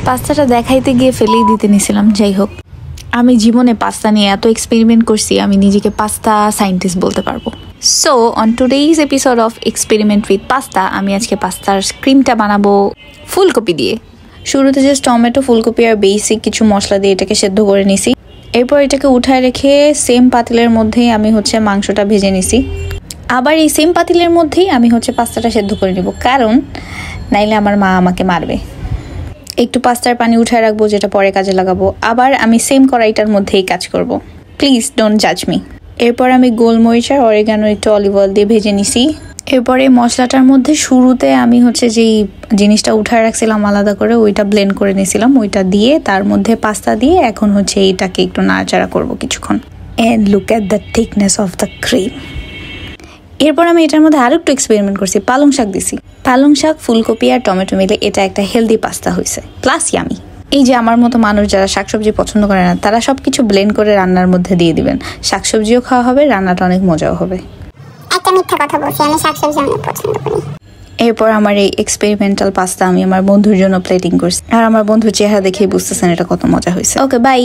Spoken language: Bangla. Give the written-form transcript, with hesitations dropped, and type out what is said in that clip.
পাস্তাটা দেখাইতে গিয়ে ফেলেই দিতে নিছিলাম। যাই হোক, আমি জীবনে পাস্তা নিয়ে এত এক্সপেরিমেন্ট করছি, আমি নিজেকে পাস্তা সায়েন্টিস্ট বলতে পারবো। So on today's episode of experiment with pasta, আমি আজকে পাস্তার ক্রিমটা বানাবো ফুলকপি দিয়ে। শুরুতে জাস্ট টমেটো, ফুলকপি আর বেসিক কিছু মশলা দিয়ে এটাকে সেদ্ধ করে নিছি। এরপর এটাকে উঠায় রেখে সেম পাতিলের মধ্যেই আমি মাংসটা ভেজে নিছি। আবার এই সেম পাতিলের মধ্যেই আমি পাস্তাটা সেদ্ধ করে নিব, কারণ নাইলে আমার মা আমাকে মারবে। একটু পাস্তার পানি উঠায় রাখবো, যেটা পরে কাজে লাগাবো। আবার আমি সেম কড়াইটার মধ্যেই কাজ করব। প্লিজ ডোন্ট জাজ মি। এরপর আমি গোলমরিচ আর অরিগানো একটু অলিভ অয়েল দিয়ে ভেজে নিছি। এরপরে মশলাটার মধ্যে শুরুতে আমি যেই জিনিসটা উঠায় রাখছিলাম আলাদা করে, ওইটা ব্লেন্ড করে নিয়েছিলাম, ওইটা দিয়ে তার মধ্যে পাস্তা দিয়ে এখন এইটাকে একটু নাড়াচাড়া করব কিছুক্ষণ। And look at the thickness of the cream. এরপর আমি এটার মধ্যে আরো একটু এক্সপেরিমেন্ট করছি, পালং শাক দিছি। পালং শাক, ফুলকপি আর টমেটো মিলে এটা একটা হেলদি পাস্তা হয়েছে, প্লাস ইয়ামি। এই যে আমার মতো মানুষ যারা শাকসবজি পছন্দ করে না, তারা সবকিছু ব্লেন্ড করে রান্নার মধ্যে দিয়ে দিবেন, শাকসবজিও খাওয়া হবে, রান্নাটা অনেক মজাও হবে। একটা মিথ্যা কথা বলছি, আমি শাকসবজি অনেক পছন্দ করি। এরপর আমার এই এক্সপেরিমেন্টাল পাস্তা আমি আমার বন্ধুর জন্য প্লেটিং করছি, আর আমার বন্ধুর চেহারা দেখেই বুঝতেছেন এটা কত মজা হয়েছে। ওকে, বাই।